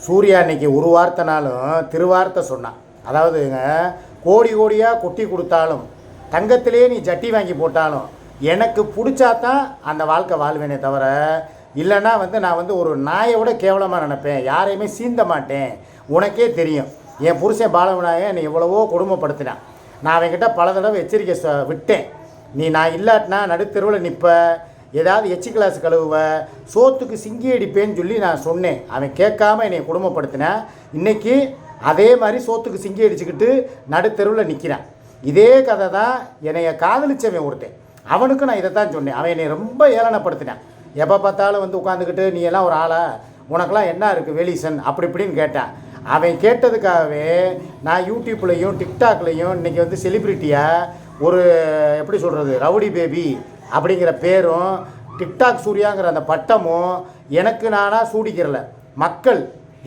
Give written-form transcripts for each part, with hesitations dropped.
சூர்யா இன்னைக்கு ஒரு வார்த்தைனாலும் திருவார்த்தை சொன்னான். அதாவதுங்க, கோடி கோடியாக கொட்டி கொடுத்தாலும் தங்கத்திலே நீ ஜட்டி வாங்கி போட்டாலும் எனக்கு பிடிச்சாதான் அந்த வாழ்க்கை வாழ்வேனே தவிர, இல்லைன்னா நான் ஒரு நாயை விட கேவலமாக நினைப்பேன், யாரையுமே சீந்த மாட்டேன். உனக்கே தெரியும், என் புருஷன் பாலவிநாயகன் என்னை எவ்வளவோ கொடுமைப்படுத்தினான். நான் அவன்கிட்ட பல தடவை எச்சரிக்கை விட்டேன். நான் இல்லாட்டினா நடுத்தெருவில் நிற்ப, ஏதாவது எச்சி கிளாஸ் கழுவுவ, சோத்துக்கு சிங்கி அடிப்பேன்னு சொல்லி நான் சொன்னேன். அவன் கேட்காம என்னை கொடுமைப்படுத்தினேன். இன்றைக்கி அதே மாதிரி சோத்துக்கு சிங்கி அடிச்சுக்கிட்டு நடுத்தெருவில் நிற்கிறான். இதே கதை தான் என்னைய காதலிச்சவன் ஒருத்தன். அவனுக்கு நான் இதை தான் சொன்னேன். அவன் என்னை ரொம்ப ஏளனப்படுத்தினான். எப்போ பார்த்தாலும் உட்காந்துக்கிட்டு நீ எல்லாம் ஒரு ஆளா, உனக்கெல்லாம் என்ன இருக்குது வெளிசன் அப்படி இப்படின்னு கேட்டான். அவன் கேட்டதுக்காகவே நான் யூடியூப்லேயும் டிக்டாக்லேயும் இன்றைக்கி செலிப்ரிட்டியாக ஒரு எப்படி சொல்கிறது, ரவுடி பேபி அப்படிங்கிற பேரும் டிக்டாக் சூர்யாங்கிற அந்த பட்டமும் எனக்கு நானாக சூடிக்கிறல. மக்கள்,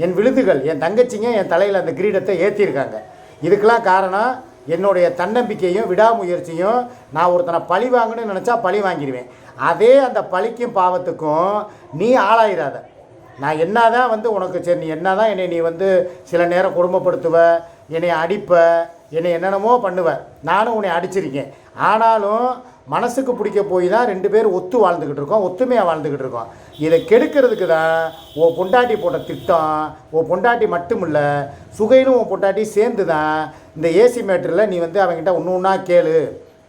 என் விழுதுகள், என் தங்கச்சிங்க என் தலையில் அந்த கிரீடத்தை ஏற்றிருக்காங்க. இதுக்கெல்லாம் காரணம் என்னுடைய தன்னம்பிக்கையும் விடாமுயற்சியும். நான் ஒருத்தனை பழி வாங்கணும்னு நினச்சா பழி வாங்கிடுவேன். அதே அந்த பழிக்கும் பாவத்துக்கும் நீ ஆளாயிராத. நான் என்ன தான் உனக்கு சரி, நீ என்ன தான் என்னை சில நேரம் கொடுமைப்படுத்துவ, என்னை அடிப்ப, என்னை என்னென்னமோ பண்ணுவேன். நானும் உன்னை அடிச்சிருக்கேன். ஆனாலும் மனசுக்கு பிடிக்க போய் தான் 2 பேர் ஒத்து வாழ்ந்துக்கிட்டு இருக்கோம், ஒத்துமையாக வாழ்ந்துக்கிட்டு இருக்கோம். இதை கெடுக்கிறதுக்கு தான் ஓ பொண்டாட்டி போட்ட திட்டம். ஓ பொண்டாட்டி மட்டும் இல்லை, சுகையிலும் உன் பொண்டாட்டி சேர்ந்து தான் இந்த ஏசி மேட்டரில் நீ அவங்ககிட்ட ஒன்றா கேளு.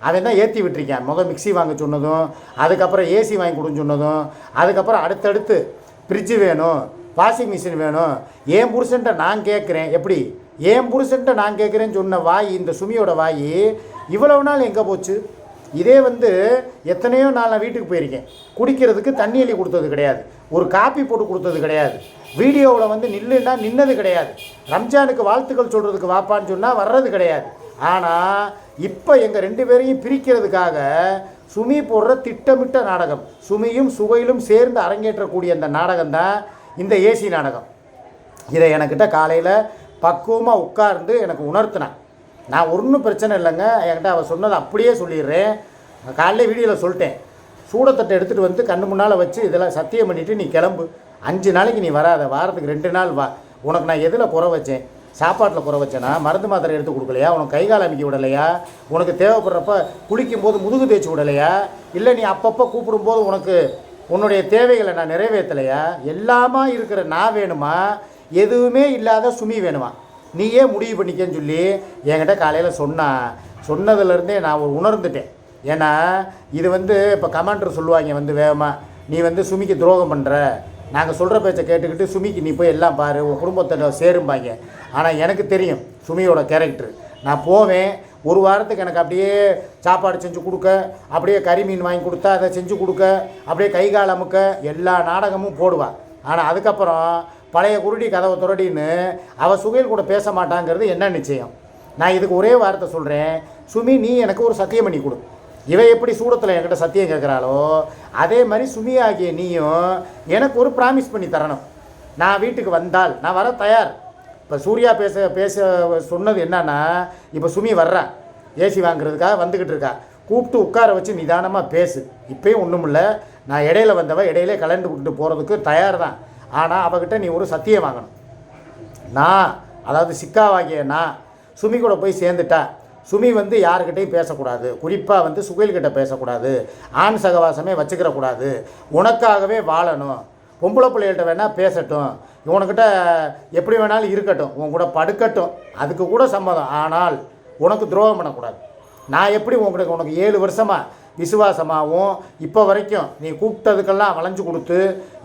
அவன் தான் ஏற்றி விட்டுருக்கான். மிக்சி வாங்க சொன்னதும், அதுக்கப்புறம் ஏசி வாங்கி கொடுன்னு சொன்னதும், அதுக்கப்புறம் அடுத்தடுத்து ஃப்ரிட்ஜு வேணும், வாஷிங் மிஷின் வேணும். என் புருஷன்ட்ட நான் கேட்குறேன். எப்படி என் புருஷன்ட்ட நான் கேட்குறேன்னு சொன்ன வாய், இந்த சுமியோட வாய் இவ்வளவு நாள் எங்கே போச்சு? இதே எத்தனையோ நாள் நான் வீட்டுக்கு போயிருக்கேன். குடிக்கிறதுக்கு தண்ணி அள்ளி கொடுத்தது கிடையாது, ஒரு காப்பி போட்டு கொடுத்தது கிடையாது, வீடியோவில் நில்லுன்னா நின்னது கிடையாது, ரம்ஜானுக்கு வாழ்த்துக்கள் சொல்கிறதுக்கு வாப்பான்னு சொன்னால் வர்றது கிடையாது. ஆனால் இப்போ எங்கள் 2 பேரையும் பிரிக்கிறதுக்காக சுமி போடுற திட்டமிட்ட நாடகம், சுமியும் சுகையிலும் சேர்ந்து அரங்கேற்றக்கூடிய அந்த நாடகம் தான் இந்த ஏசி நாடகம். இதை எனக்கிட்ட காலையில் பக்குவமாக உட்கார்ந்து எனக்கு உணர்த்தினான். நான் ஒன்றும் பிரச்சனை இல்லைங்க, என்கிட்ட அவள் சொன்னதை அப்படியே சொல்லிடுறேன். காலையில் வீடியோவில் சொல்லிட்டேன், சூடத்தட்டை எடுத்துகிட்டு கண்ணு முன்னால் வச்சு இதெல்லாம் சத்தியம் பண்ணிவிட்டு நீ கிளம்பு. 5 நாளைக்கு நீ வராத, வாரத்துக்கு 2 நாள் வா. உனக்கு நான் எதில் குறை வச்சேன்? சாப்பாட்டில் குறை வச்சேனா? மருந்து மாத்திரை எடுத்து கொடுக்கலையா? உனக்கு கை கால் அமைக்க விடலையா? உனக்கு தேவைப்படுறப்ப குளிக்கும்போது முதுகு தேய்ச்சி விடலையா? இல்லை நீ அப்பப்போ கூப்பிடும்போது உனக்கு உன்னுடைய தேவைகளை நான் நிறைவேற்றலையா? எல்லாமா இருக்கிற நான் வேணுமா, எதுவுமே இல்லாத சுமி வேணுமா? நீயே முடிவு பண்ணிக்கன்னு சொல்லி என்கிட்ட காலையில் சொன்னதுலேருந்தே நான் உணர்ந்துட்டேன். ஏன்னா இது இப்போ கமாண்டர் சொல்லுவாங்க வேகமாக, நீ சுமிக்கு துரோகம் பண்ணுற, நாங்கள் சொல்கிற பேச்சை கேட்டுக்கிட்டு சுமிக்கு நீ போய் எல்லாம் பாரு, உன் குடும்பத்தை சேரும்பாங்க. ஆனால் எனக்கு தெரியும் சுமியோட கேரக்டர். நான் போவேன், ஒரு வாரத்துக்கு எனக்கு அப்படியே சாப்பாடு செஞ்சு கொடுக்க, அப்படியே கறி மீன் வாங்கி கொடுத்தா அதை செஞ்சு கொடுக்க, அப்படியே கை கால் அமுக்க, எல்லா நாடகமும் போடுவாள். ஆனால் அதுக்கப்புறம் பழைய குருடி கதவை துரடின்னு அவள் சுகையில் கூட பேச மாட்டாங்கிறது என்ன நிச்சயம்? நான் இதுக்கு ஒரே வார்த்தை சொல்கிறேன், சுமி நீ எனக்கு ஒரு சத்தியம் பண்ணி கொடு. இவன் எப்படி சூடத்தில் என்கிட்ட சத்தியம் கேட்குறாளோ அதே மாதிரி சுமி ஆகிய நீயும் எனக்கு ஒரு ப்ராமிஸ் பண்ணி தரணும். நான் வீட்டுக்கு வந்தால் நான் வர தயார். இப்போ சூர்யா பேச சொன்னது என்னன்னா, இப்போ சுமி வர்றா, ஏசி வாங்குறதுக்காக வந்துக்கிட்டு இருக்கா, கூப்பிட்டு உட்கார வச்சு நிதானமாக பேசு. இப்போயும் ஒன்றும் இல்லை, நான் இடையில வந்தவன் இடையிலே கலந்து விட்டுட்டு போகிறதுக்கு தயார் தான். ஆனால் அவகிட்ட நீ ஒரு சத்தியம் வாங்கணும். நான் அதாவது சிக்காவாகிய நான் சுமி கூட போய் சேர்ந்துட்டா, சுமி யாருக்கிட்டையும் பேசக்கூடாது, குறிப்பாக சுகைல்கிட்ட பேசக்கூடாது, ஆண் சகவாசமே வச்சுக்கிறக்கூடாது, உனக்காகவே வாழணும், பொம்பளை பிள்ளைகள்கிட்ட வேணால் பேசட்டும், உனக்கிட்ட எப்படி வேணாலும் இருக்கட்டும், உன் கூட படுக்கட்டும், அதுக்கு கூட சம்மதம். ஆனால் உனக்கு துரோகம் பண்ணக்கூடாது. நான் எப்படி உனக்கு 7 வருஷமாக விசுவாசமாகவும் இப்போ வரைக்கும் நீ கூப்பிட்டதுக்கெல்லாம் வளைஞ்சு கொடுத்து,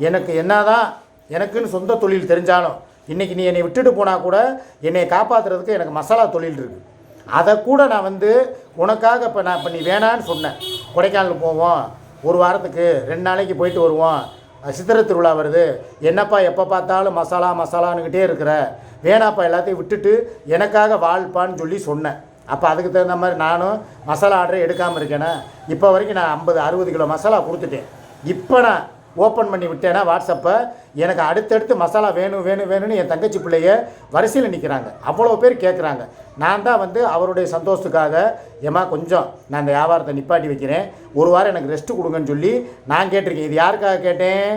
எனக்கு என்னதான் எனக்குன்னு சொந்த தொழில் தெரிஞ்சாலும் இன்றைக்கி நீ என்னை விட்டுட்டு போனால் கூட என்னை காப்பாற்றுறதுக்கு எனக்கு மசாலா தொழில் இருக்குது. அதை கூட நான் உனக்காக இப்போ நீ வேணான்னு சொன்னேன். கொடைக்கானல் போவோம், ஒரு வாரத்துக்கு 2 நாளைக்கு போயிட்டு வருவோம், சித்திரை திருவிழா வருது, என்னப்பா எப்போ பார்த்தாலும் மசாலான்னுக்கிட்டே இருக்கிற, வேணாப்பா எல்லாத்தையும் விட்டுட்டு எனக்காக வாழ்ப்பான்னு சொல்லி சொன்னேன். அப்போ அதுக்கு தகுந்த மாதிரி நானும் மசாலா ஆர்டரை எடுக்காமல் இருக்கேன்னா, இப்போ வரைக்கும் நான் 50-60 கிலோ மசாலா கொடுத்துட்டேன். இப்போ நான் ஓப்பன் பண்ணி விட்டேன்னா வாட்ஸ்அப்பை, எனக்கு அடுத்தடுத்து மசாலா வேணும்னு என் தங்கச்சி பிள்ளைய வரிசையில் நிற்கிறாங்க. அவ்வளோ பேர் கேட்குறாங்க. நான் தான் அவருடைய சந்தோஷத்துக்காக, ஏமா கொஞ்சம் நான் இந்த வியாபாரத்தை நிப்பாட்டி வைக்கிறேன், ஒரு வாரம் எனக்கு ரெஸ்ட்டு கொடுங்கன்னு சொல்லி நான் கேட்டிருக்கேன். இது யாருக்காக கேட்டேன்?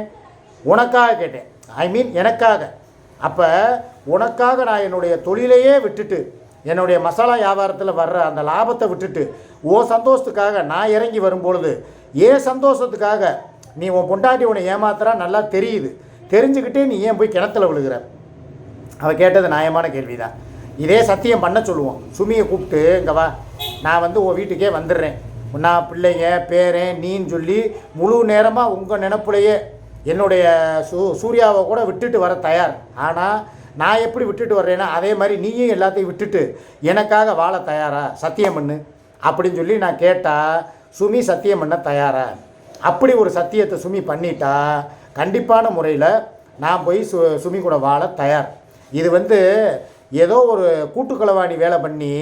உனக்காக கேட்டேன். ஐ மீன் எனக்காக. அப்போ உனக்காக நான் என்னுடைய தொழிலையே விட்டுட்டு, என்னுடைய மசாலா வியாபாரத்தில் வர்ற அந்த லாபத்தை விட்டுட்டு, சந்தோஷத்துக்காக நான் இறங்கி வரும்பொழுது, ஏன் சந்தோஷத்துக்காக நீ உன் பொண்டாட்டி உன்னை ஏமாத்துறா நல்லா தெரியுது, தெரிஞ்சுக்கிட்டே நீ ஏன் போய் கிணத்துல விழுகிற? அவள் கேட்டது நியாயமான கேள்வி தான். இதே சத்தியம் பண்ண சொல்லுவோம். சுமியை கூப்பிட்டு, இங்கே வா, நான் வந்து உன் வீட்டுக்கே வந்துடுறேன், நான் பிள்ளைங்க பேரன் நீன்னு சொல்லி முழு நேரமாக உங்கள் நினப்புலையே என்னுடைய சூர்யாவை கூட விட்டுட்டு வர தயார். ஆனால் நான் எப்படி விட்டுட்டு வர்றேன்னா அதே மாதிரி நீயும் எல்லாத்தையும் விட்டுட்டு எனக்காக வாழ தயாரா, சத்தியம் பண்ணு அப்படின்னு சொல்லி நான் கேட்டால் சுமி சத்தியம் பண்ண தயாரா? அப்படி ஒரு சத்தியத்தை சுமி பண்ணிட்டா கண்டிப்பான முறையில் நான் போய் சுமி கூட வாழ தயார். இது வந்து ஏதோ ஒரு கூட்டுக்களவாணி வேலை பண்ணி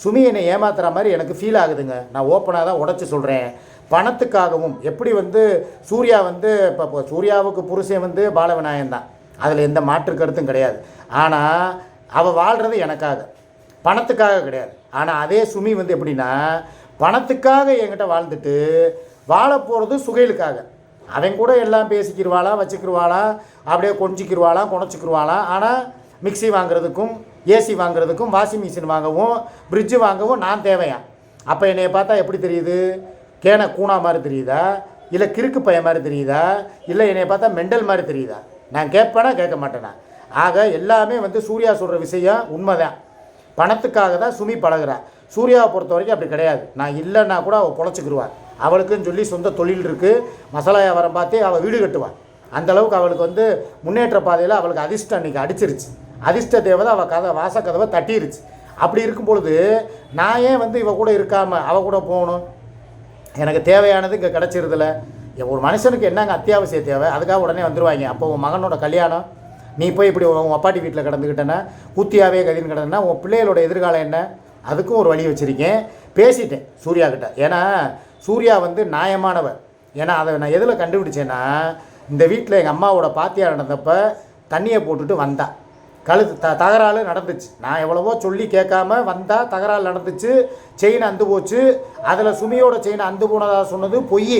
சுமி என்னை ஏமாத்துகிற மாதிரி எனக்கு ஃபீல் ஆகுதுங்க. நான் ஓப்பனாக தான் உடச்சி சொல்கிறேன். பணத்துக்காகவும் எப்படி வந்து சூர்யா வந்து இப்போ சூர்யாவுக்கு புருஷன் வந்து பாலவிநாயகன் தான், அதில் எந்த மாற்று கருத்தும் கிடையாது. ஆனால் அவள் வாழ்கிறது எனக்காக, பணத்துக்காக கிடையாது. ஆனால் அதே சுமி வந்து எப்படின்னா பணத்துக்காக என்கிட்ட வாழ்ந்துட்டு வாழ போகிறது சுகைலுக்காக. அவன் கூட எல்லாம் பேசிக்கிடுவாளா, வச்சுக்கிடுவாளா, அப்படியே கொஞ்சிக்கிடுவாளா, குணச்சிக்கிடுவாளா. ஆனால் மிக்சி வாங்குறதுக்கும் ஏசி வாங்குறதுக்கும் வாஷிங் மிஷின் வாங்கவும் ஃப்ரிட்ஜு வாங்கவும் நான் தேவையா? அப்போ என்னை பார்த்தா எப்படி தெரியுது? கேன கூணா மாதிரி தெரியுதா, இல்லை கிறுக்கு பையன் மாதிரி தெரியுதா, இல்லை என்னை பார்த்தா மெண்டல் மாதிரி தெரியுதா? நான் கேட்பேனா கேட்க மாட்டேனா? ஆக எல்லாமே வந்து சூர்யா சொல்கிற விஷயம் உண்மைதான். பணத்துக்காக தான் சுமி பழகுறா. சூர்யாவை பொறுத்த வரைக்கும் அப்படி கிடையாது. நான் இல்லைன்னா கூட அவள் பொழைச்சிக்கிடுவாள். அவளுக்குன்னு சொல்லி சொந்த தொழில் இருக்குது, மசாலா வியாபாரம் பார்த்தே அவள் வீடு கட்டுவாள். அந்தளவுக்கு அவளுக்கு வந்து முன்னேற்ற பாதையில் அவளுக்கு அதிர்ஷ்டம் அன்றைக்கி அடிச்சிருச்சு. அதிர்ஷ்ட தேவதை அவள் வாசக்கதவை தட்டிருச்சு. அப்படி இருக்கும் பொழுது நான் ஏன் வந்து இவள் கூட இருக்காமல் அவள் கூட போகணும்? எனக்கு தேவையானது இங்கே கிடச்சிருதில்ல. ஒரு மனுஷனுக்கு என்னங்க அத்தியாவசிய தேவை? அதுக்காக உடனே வந்துடுவாங்க. அப்போ உன் மகனோட கல்யாணம், நீ போய் இப்படி உன் அப்பாட்டி வீட்டில் கிடந்துக்கிட்டேன்னா கூத்தியாவே கதின்னு கிடந்தா உன் பிள்ளைகளோட எதிர்காலம் என்ன? அதுக்கும் ஒரு வழி வச்சுருக்கேன். பேசிட்டேன் சூர்யா கிட்ட. ஏன்னா சூர்யா வந்து நியாயமானவர். ஏன்னா அதை நான் எதில் கண்டுபிடிச்சேன்னா, இந்த வீட்டில் எங்கள் அம்மாவோட பாத்தியா நடந்தப்போ தண்ணியை போட்டுட்டு வந்தா, கழுத்து தகராறு நடந்துச்சு. நான் எவ்வளவோ சொல்லி கேட்காம வந்தா, தகராறு நடந்துச்சு, செயின் அந்து போச்சு. அதில் சுமியோட செயின் அந்து போனதாக சொன்னது பொய்.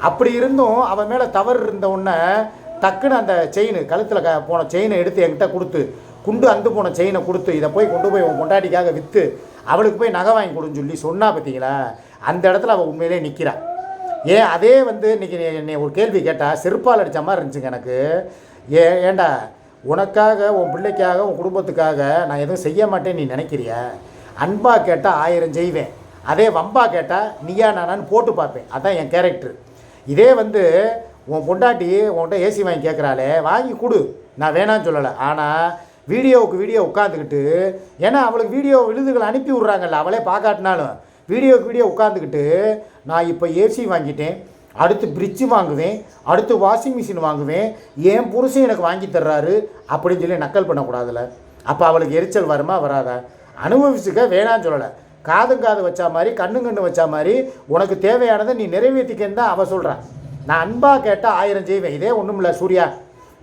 அப்படி இருந்தும் அவன் மேலே தவறு இருந்த உடனே டக்குன்னு அந்த செயின் கழுத்தில் போன செயினை எடுத்து என்கிட்ட கொடுத்து, குண்டு அந்து போன செயினை கொடுத்து, இதை போய் கொண்டு போய் உன் பொண்டாட்டிக்காக விற்று அவளுக்கு போய் நகை வாங்கி கொடுன்னு சொல்லி சொன்னா பார்த்தீங்களா? அந்த இடத்துல அவள் உண்மையிலே நிற்கிறாள். ஏன் அதே வந்து இன்றைக்கி என்னை ஒரு கேள்வி கேட்டால் செருப்பால் அடித்த மாதிரி இருந்துச்சுங்க எனக்கு. ஏண்டா உனக்காக, உன் பிள்ளைக்காக, உன் குடும்பத்துக்காக நான் எதுவும் செய்ய மாட்டேன்னு நீ நினைக்கிறியா? அன்பா கேட்டால் 1000 செய்வேன், அதே வம்பா கேட்டால் நீயா நானான்னு போட்டு பார்ப்பேன். அதுதான் என் கேரக்டர். இதே வந்து உன் பொண்டாட்டி உன்கிட்ட ஏசி வாங்கி கேட்குறாளே, வாங்கி கொடு, நான் வேணான்னு சொல்லலை. ஆனால் வீடியோவுக்கு வீடியோ உட்காந்துக்கிட்டு, ஏன்னா அவளுக்கு வீடியோ விழுதுகளை அனுப்பி விட்றாங்கல்ல, அவளே பார்க்காட்டினாலும் வீடியோவுக்கு வீடியோ உட்காந்துக்கிட்டு, நான் இப்போ ஏசி வாங்கிட்டேன், அடுத்து ஃப்ரிட்ஜு வாங்குவேன், அடுத்து வாஷிங் மிஷின் வாங்குவேன், என் புருஷன் எனக்கு வாங்கி தர்றாரு அப்படின்னு சொல்லி நக்கல் பண்ணக்கூடாதுல்ல. அப்போ அவளுக்கு எரிச்சல் வருமா வராதா? அனுபவிச்சுக்க, வேணான்னு சொல்லலை. காது வச்சா மாதிரி, கண்ணு வச்சா மாதிரி உனக்கு தேவையானதை நீ நிறைவேற்றிக்கன்னு தான் அவள் சொல்கிறான். நான் அன்பாக கேட்டால் 1000 செய்வேன். இதே ஒன்றும் இல்லை சூர்யா,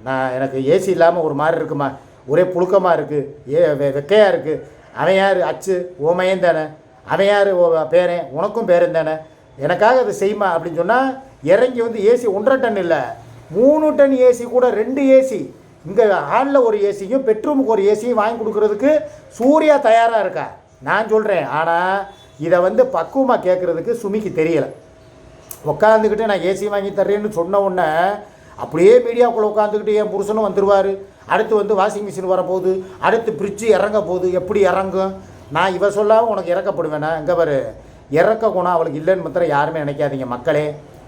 நான் எனக்கு ஏசி இல்லாமல் ஒரு மாதிரி இருக்குமா, ஒரே புழுக்கமாக இருக்குது, வெக்கையாக இருக்குது. அவன் யார்? அச்சு ஓமையன் தானே. அவன் யார்? பேரன், உனக்கும் பேரன் தானே. எனக்காக அதை செய்யுமா அப்படின்னு சொன்னால் இறங்கி வந்து ஏசி 1.5 டன் இல்லை 3 டன் ஏசி கூட 2 ஏசி, இங்கே ஹாலில் ஒரு ஏசியும் பெட்ரூமுக்கு ஒரு ஏசியும் வாங்கி கொடுக்குறதுக்கு சூர்யா தயாராக இருக்கா. நான் சொல்கிறேன். ஆனால் இதை வந்து பக்குவமாக கேட்குறதுக்கு சுமிக்கு தெரியலை. உட்காந்துக்கிட்டு நான் ஏசி வாங்கி தர்றேன்னு சொன்ன உடனே அப்படியே மீடியாவுக்குள்ளே உட்காந்துக்கிட்டு என் புருஷனும் வந்துடுவார், அடுத்து வந்து வாஷிங் மிஷின் வரப்போகுது, அடுத்து ஃப்ரிட்ஜு இறங்க போகுது, எப்படி இறங்கும்? நான் இவ சொல்லாமல் உனக்கு இறக்கப்படுவேனா? இங்கே பாரு, இறக்க குணம் அவளுக்கு இல்லைன்னு மாத்திரம் யாருமே நினைக்காதீங்க மக்களே,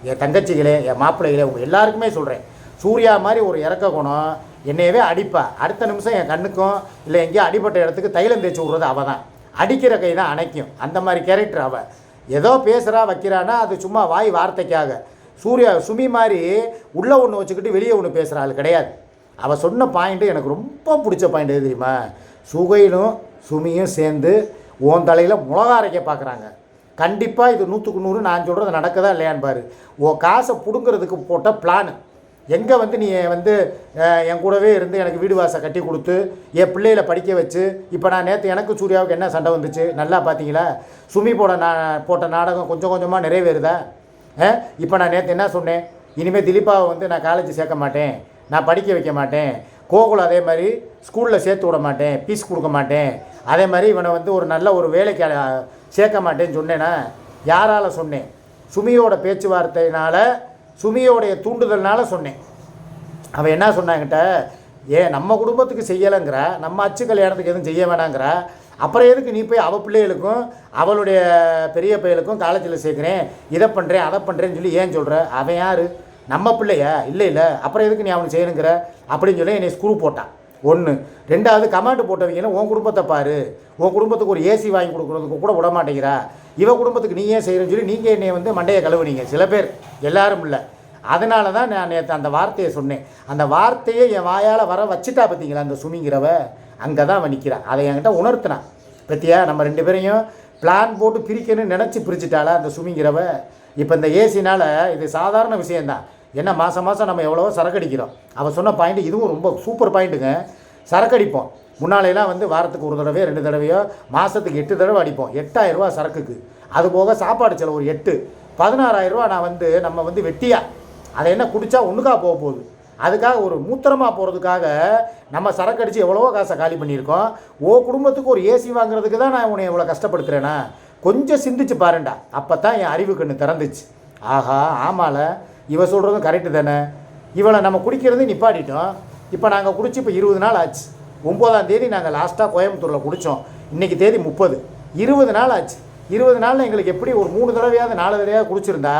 என் தங்கச்சிகளே, என் மாப்பிள்ளைகளே, உங்கள் எல்லாருக்குமே சொல்கிறேன். சூர்யா மாதிரி ஒரு இறக்க குணம் என்னையவே அடிப்பா. அடுத்த நிமிஷம் என் கண்ணுக்கும் இல்லை எங்கேயோ அடிப்பட்ட இடத்துக்கு தைலம் தேய்ச்சி விட்றது அவள் தான். அடிக்கிற கை தான் அணைக்கும். அந்த மாதிரி கேரக்டர் அவள். ஏதோ பேசுகிறா வைக்கிறான்னா அது சும்மா வாய் வார்த்தைக்காக. சுமி மாதிரி உள்ளே ஒன்று வச்சுக்கிட்டு வெளியே ஒன்று பேசுகிற ஆள் கிடையாது. அவள் சொன்ன பாயிண்ட்டு எனக்கு ரொம்ப பிடிச்ச பாயிண்ட் எது தெரியுமா? சுகையிலும் சுமியும் சேர்ந்து உன் தலையில் மிளகா அரைக்க பார்க்குறாங்க. கண்டிப்பாக இது 100க்கு 100 நான் சொல்கிறது நடக்குதா இல்லையான்னு பாரு. உன் காசை பிடுங்கிறதுக்கு போட்ட பிளானு. எங்கே வந்து நீ வந்து என் கூடவே இருந்து எனக்கு வீடு வாசல் கட்டி கொடுத்து என் பிள்ளைகளை படிக்க வச்சு, இப்போ நான் நேற்று எனக்கு சூர்யாவுக்கு என்ன சண்டை வந்துச்சு நல்லா பார்த்தீங்களா? சுமி போட்ட நாடகம் கொஞ்சம் கொஞ்சமாக நிறைவேறுதா? இப்போ நான் நேற்று என்ன சொன்னேன்? இனிமேல் திலீப்பாவை வந்து நான் காலேஜ் சேர்க்க மாட்டேன், நான் படிக்க வைக்க மாட்டேன், கோகுல் அதே மாதிரி ஸ்கூலில் சேர்த்து விட மாட்டேன், ஃபீஸ் கொடுக்க மாட்டேன், அதே மாதிரி இவனை வந்து ஒரு நல்ல ஒரு வேலைக்கு சேர்க்க மாட்டேன்னு சொன்னேன்னா யாரால் சொன்னேன்? சுமியோட பேச்சுவார்த்தையினால், சுமியோடைய தூண்டுதல்னால சொன்னேன். அவன் என்ன சொன்னாங்கிட்ட, ஏன் நம்ம குடும்பத்துக்கு செய்யலைங்கிற, நம்ம அச்சு கல்யாணத்துக்கு எதுவும் செய்ய வேணாங்கிற, அப்புறம் எதுக்கு நீ போய் அவள் பிள்ளைகளுக்கும் அவளுடைய பெரிய பையலுக்கும் காலேஜில் சேர்க்குறேன், இதை பண்ணுறேன் அதை பண்ணுறேன்னு சொல்லி ஏன் சொல்கிற? அவன் யார்? நம்ம பிள்ளையா? இல்லை, அப்புறம் எதுக்கு நீ அவனுக்கு செய்யணுங்கிற அப்படின்னு சொல்லி என்னை ஸ்க்ரூ போட்டான். ஒன்று. ரெண்டாவது, கமாண்டு போட்டவங்களும் உன் குடும்பத்தை பாரு, உன் குடும்பத்துக்கு ஒரு ஏசி வாங்கி கொடுக்குறதுக்கு கூட விட மாட்டேங்கிறா, இவன் குடும்பத்துக்கு நீ ஏன் செய்கிறேன்னு சொல்லி நீங்கள் என்னை வந்து மண்டையை கழுவுனீங்க சில பேர், எல்லாரும் இல்லை. அதனால தான் நான் நேற்று அந்த வார்த்தையை சொன்னேன். அந்த வார்த்தையை என் வாயால் வர வச்சுட்டா பார்த்தீங்களா அந்த சுமிங்கிறவ, அங்கே தான் அவன் நிற்கிறான். அதை என்கிட்ட உணர்த்தினான். பற்றியா, நம்ம 2 பேரையும் பிளான் போட்டு பிரிக்கணும்னு நினச்சி பிரிச்சுட்டாளா அந்த சுமிங்கிறவ. இப்போ இந்த ஏசினால் இது சாதாரண விஷயந்தான். என்ன மாதம் நம்ம எவ்வளவோ சரக்கு அடிக்கிறோம். அவள் சொன்ன பாயிண்ட்டு இதுவும் ரொம்ப சூப்பர் பாயிண்ட்டுங்க. சரக்கு அடிப்போம். முன்னாலையெல்லாம் வந்து வாரத்துக்கு 1 தடவையோ 2 தடவையோ, மாதத்துக்கு 8 தடவை அடிப்போம். 8000 ரூபா சரக்குக்கு. அது போக சாப்பாடு செலவு ஒரு 8, 16000 ரூபா. நான் வந்து நம்ம வந்து வெட்டியா அதை என்ன குடித்தா ஒன்றுக்கா போக போகுது. அதுக்காக ஒரு மூத்திரமாக போகிறதுக்காக நம்ம சரக்கு அடித்து எவ்வளவோ காசை காலி பண்ணியிருக்கோம். குடும்பத்துக்கு ஒரு ஏசி வாங்குறதுக்கு தான் நான் உன்னை எவ்வளோ கஷ்டப்படுத்துகிறேன்னா, கொஞ்சம் சிந்திச்சு பாருண்டா. அப்போ தான் என் அறிவு கண்ணு திறந்துச்சு. ஆஹா, ஆமால, இவ சொல்கிறதும் கரெக்டு தானே. இவளை நம்ம குடிக்கிறது நிப்பாட்டிட்டோம். இப்போ நாங்கள் குடிச்சு இப்போ 20 நாள் ஆச்சு. 9ஆம் தேதி நாங்கள் லாஸ்ட்டாக கோயம்புத்தூரில் குடித்தோம். இன்றைக்கி தேதி 30, 20 நாள் ஆச்சு. 20 நாளில் எங்களுக்கு எப்படி ஒரு 3 தடவையாவது 4 தடவையாவது குடிச்சிருந்தா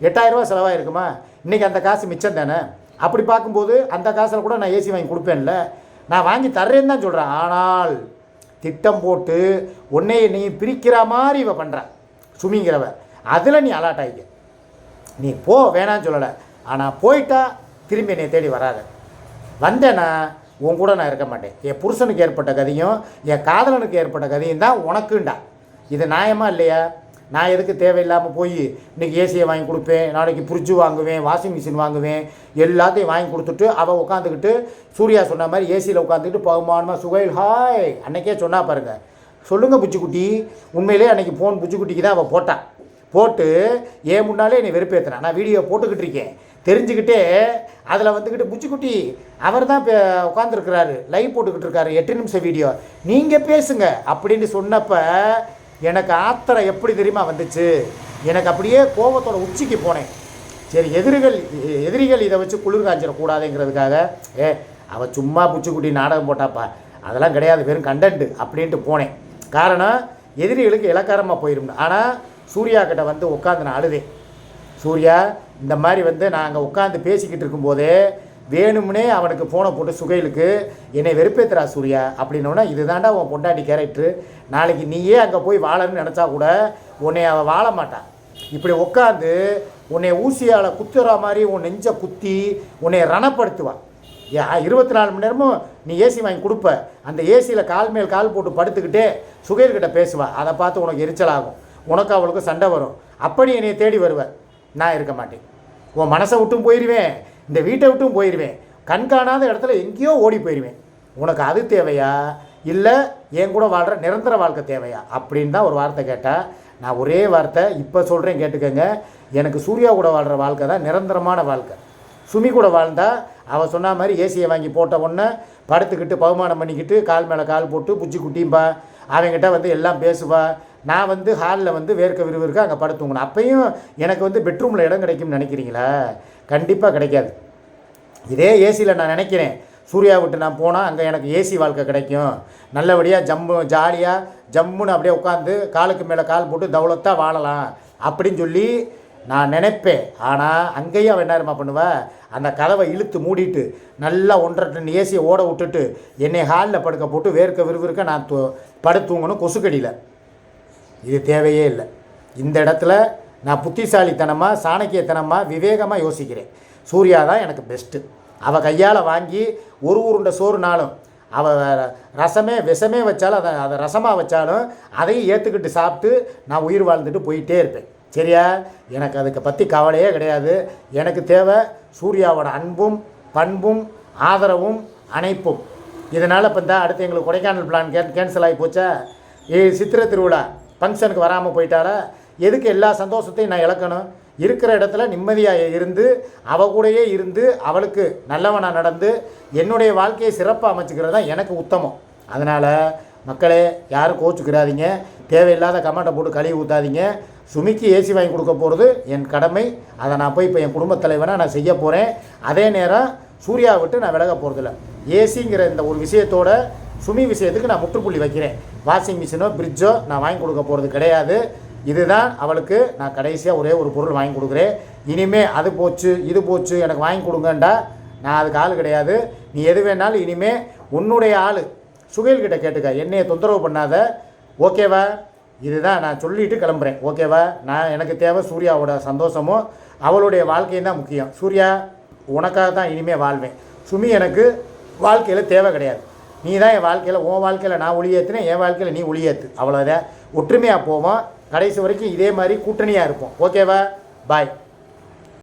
8000 ரூபா செலவாக இருக்குமா? இன்றைக்கி அந்த காசு மிச்சம் தானே. அப்படி பார்க்கும்போது அந்த காசில் கூட நான் ஏசி வாங்கி கொடுப்பேன்ல, நான் வாங்கி தர்றேன்னு தான் சொல்கிறேன். ஆனால் திட்டம் போட்டு உன்னையை நீ பிரிக்கிற மாதிரி இவ பண்ணுறான் சுமிங்கிறவ. அதில் நீ அலாட் ஆகிக்க. நீ போ, வேணான்னு சொல்லலை. ஆனால் போயிட்டா திரும்பி என்னை தேடி வராத. வந்தேன்னா உன் கூட நான் இருக்க மாட்டேன். என் புருஷனுக்கு ஏற்பட்ட கதையும் என் காதலனுக்கு ஏற்பட்ட கதையும் தான் உனக்குண்டா. இது நியாயமா இல்லையா? நான் எதுக்கு தேவையில்லாமல் போய் இன்றைக்கி ஏசியை வாங்கி கொடுப்பேன், நாளைக்கு ஃப்ரிட்ஜு வாங்குவேன், வாஷிங் மிஷின் வாங்குவேன், எல்லாத்தையும் வாங்கி கொடுத்துட்டு அவள் உட்காந்துக்கிட்டு சூர்யா சொன்ன மாதிரி ஏசியில் உட்காந்துக்கிட்டு பகுமானமாக சுகைல் ஹாய் அன்றைக்கே சொன்னா பாருங்கள். சொல்லுங்கள் புச்சிக்குட்டி, உண்மையிலே அன்றைக்கி ஃபோன் புச்சிக்குட்டிக்கு தான் அவள் போட்டான். போட்டு ஏன் முன்னாலே என்னை வெறுப்பேற்றினான். நான் வீடியோ போட்டுக்கிட்டு இருக்கேன் தெரிஞ்சுக்கிட்டே அதில் வந்துக்கிட்டு புச்சிக்குட்டி அவர் தான் உட்காந்துருக்கிறாரு, லைவ் போட்டுக்கிட்டு இருக்காரு, 8 நிமிஷம் வீடியோ, நீங்கள் பேசுங்க அப்படின்னு சொன்னப்போ எனக்கு ஆத்திரம் எப்படி தெரியுமா வந்துச்சு? எனக்கு அப்படியே கோபத்தோட உச்சிக்கு போனேன். சரி, எதிரிகள் இதை வச்சு குளிர் காய்ச்சிடக்கூடாதுங்கிறதுக்காக அவள் சும்மா புச்சிக்குட்டி நாடகம் போட்டாப்பா, அதெல்லாம் கிடையாது, வெறும் கண்டென்ட்டு அப்படின்ட்டு போனேன். காரணம் எதிரிகளுக்கு இலக்காரமாக போயிடும். ஆனால் சூர்யா கிட்ட வந்து உட்காந்து நான் அழுதேன். சூர்யா இந்த மாதிரி வந்து நாங்கள் உட்காந்து பேசிக்கிட்டு இருக்கும்போதே வேணும்னே அவனுக்கு ஃபோனை போட்டு சுகைலுக்கு என்னை வெறுப்பேத்துறா சூர்யா அப்படின்னோன்னா, இதுதாண்டா உன் பொண்டாட்டி கேரக்டரு. நாளைக்கு நீயே அங்கே போய் வாழன்னு நினச்சா கூட உன்னை அவள் வாழ மாட்டான். இப்படி உட்காந்து உன்னை ஊசியால் குத்துற மாதிரி உன் நெஞ்சை குத்தி உன்னை ரணப்படுத்துவான். 24 மணி நேரமும் நீ ஏசி வாங்கி கொடுப்ப, அந்த ஏசியில் கால் மேல் கால் போட்டு படுத்துக்கிட்டே சுகைல்கிட்ட பேசுவாள். அதை பார்த்து உனக்கு எரிச்சலாகும், உனக்கு அவளுக்கு சண்டை வரும். அப்படி என்னை தேடி வருவேன். நான் இருக்க மாட்டேன். உன் மனசை விட்டும் போயிடுவேன், இந்த வீட்டை விட்டும் போயிடுவேன், கண்காணாத இடத்துல எங்கேயோ ஓடி போயிடுவேன். உனக்கு அது தேவையா, இல்லை என் கூட வாழ்கிற நிரந்தர வாழ்க்கை தேவையா அப்படின்னு தான் ஒரு வார்த்தை கேட்டால், நான் ஒரே வார்த்தை இப்போ சொல்கிறேன் கேட்டுக்கோங்க. எனக்கு சூர்யா கூட வாழ்கிற வாழ்க்கை தான் நிரந்தரமான வாழ்க்கை. சுமி கூட வாழ்ந்தால் அவள் சொன்ன மாதிரி ஏசியை வாங்கி போட்ட உடனே படுத்துக்கிட்டு பகுமானம் பண்ணிக்கிட்டு கால் மேலே கால் போட்டு புச்சி குட்டிம்பா அவங்ககிட்ட வந்து எல்லாம் பேசுவா. நான் வந்து ஹாலில் வந்து வேர்க்க விறுவிறுக்க அங்கே படுத்துங்கணும். அப்பையும் எனக்கு வந்து பெட்ரூமில் இடம் கிடைக்கும்னு நினைக்கிறீங்களா? கண்டிப்பாக கிடைக்காது. இதே ஏசியில் நான் நினைக்கிறேன் சூர்யா விட்டு நான் போனால் அங்கே எனக்கு ஏசி வாழ்க்கை கிடைக்கும், நல்லபடியாக ஜாலியாக ஜம்முன்னு அப்படியே உட்காந்து காலுக்கு மேலே கால் போட்டு தௌலத்தாக வாழலாம் அப்படின்னு சொல்லி நான் நினைப்பேன். ஆனால் அங்கேயும் அவன் என்ன பண்ணுவா, அந்த கதவை இழுத்து மூடிட்டு நல்லா 1.5 டன் ஏசியை ஓட விட்டுட்டு என்னை ஹாலில் படுக்க போட்டு வேர்க்க விறுவிறுக்க நான் படுத்துங்கணும் கொசுக்கடியில். இது தேவையே இல்லை. இந்த இடத்துல நான் புத்திசாலித்தனமாக சாணக்கியத்தனமாக விவேகமாக யோசிக்கிறேன். சூர்யா தான் எனக்கு பெஸ்ட்டு. அவள் கையால் வாங்கி ஒரு உருண்டை சோறுனாலும், அவள் விஷமே வச்சாலும் அதை ரசமாக வச்சாலும் அதையும் ஏற்றுக்கிட்டு சாப்பிட்டு நான் உயிர் வாழ்ந்துட்டு போயிட்டே இருப்பேன். சரியா? எனக்கு அதுக்கு பற்றி கவலையே கிடையாது. எனக்கு தேவை சூர்யாவோட அன்பும் பண்பும் ஆதரவும் அணைப்பும். இதனால் இப்போ தான் அடுத்து எங்களுக்கு கொடைக்கானல் பிளான் கேன்சல் ஆகி போச்சா? சித்திரை திருவிழா ஃபங்க்ஷனுக்கு வராமல் போயிட்டால, எதுக்கு எல்லா சந்தோஷத்தையும் நான் இழக்கணும்? இருக்கிற இடத்துல நிம்மதியாக இருந்து கூடயே இருந்து அவளுக்கு நல்லவனாக நடந்து என்னுடைய வாழ்க்கையை சிறப்பாக அமைச்சிக்கிறது தான் எனக்கு உத்தமம். அதனால் மக்களே யாரும் கோச்சுக்கிறாதீங்க, தேவையில்லாத கமெண்ட்டை போட்டு கழுவி ஊற்றாதீங்க. சுமிக்கு ஏசி வாங்கி கொடுக்க போகிறது என் கடமை. அதை நான் போய் இப்போ என் குடும்பத் தலைவனாக நான் செய்ய போகிறேன். அதே நேரம் சூர்யாவை விட்டு நான் விலக போகிறதில்ல. ஏசிங்கிற இந்த ஒரு விஷயத்தோட சுமி விஷயத்துக்கு நான் முற்றுப்புள்ளி வைக்கிறேன். வாஷிங் மிஷினோ ஃப்ரிட்ஜோ நான் வாங்கி கொடுக்க போகிறது கிடையாது. இதுதான் அவளுக்கு நான் கடைசியாக ஒரே ஒரு பொருள் வாங்கி கொடுக்குறேன். இனிமேல் அது போச்சு இது போச்சு எனக்கு வாங்கி கொடுங்கண்டா நான் அதுக்கு ஆள் கிடையாது. நீ எது வேணாலும் இனிமேல் உன்னுடைய ஆள் சுகைல்கிட்ட கேட்டுக்க, என்னையை தொந்தரவு பண்ணாத. ஓகேவா? இதுதான் நான் சொல்லிவிட்டு கிளம்புறேன். ஓகேவா? நான் எனக்கு தேவை சூர்யாவோட சந்தோஷமும் அவளுடைய வாழ்க்கையும் தான் முக்கியம். சூர்யா உனக்காக தான் இனிமேல் வாழ்வேன். சுமி எனக்கு வாழ்க்கையில் தேவை கிடையாது. நீ தான் என் வாழ்க்கையில், உன் வாழ்க்கையில் நான் ஒளியேற்றுனேன், என் வாழ்க்கையில் நீ ஒளியேற்று. அவ்வளோதான். ஒற்றுமையாக போவோம். கடைசி வரைக்கும் இதே மாதிரி கூட்டணியாக இருப்போம். ஓகேவா? பாய்.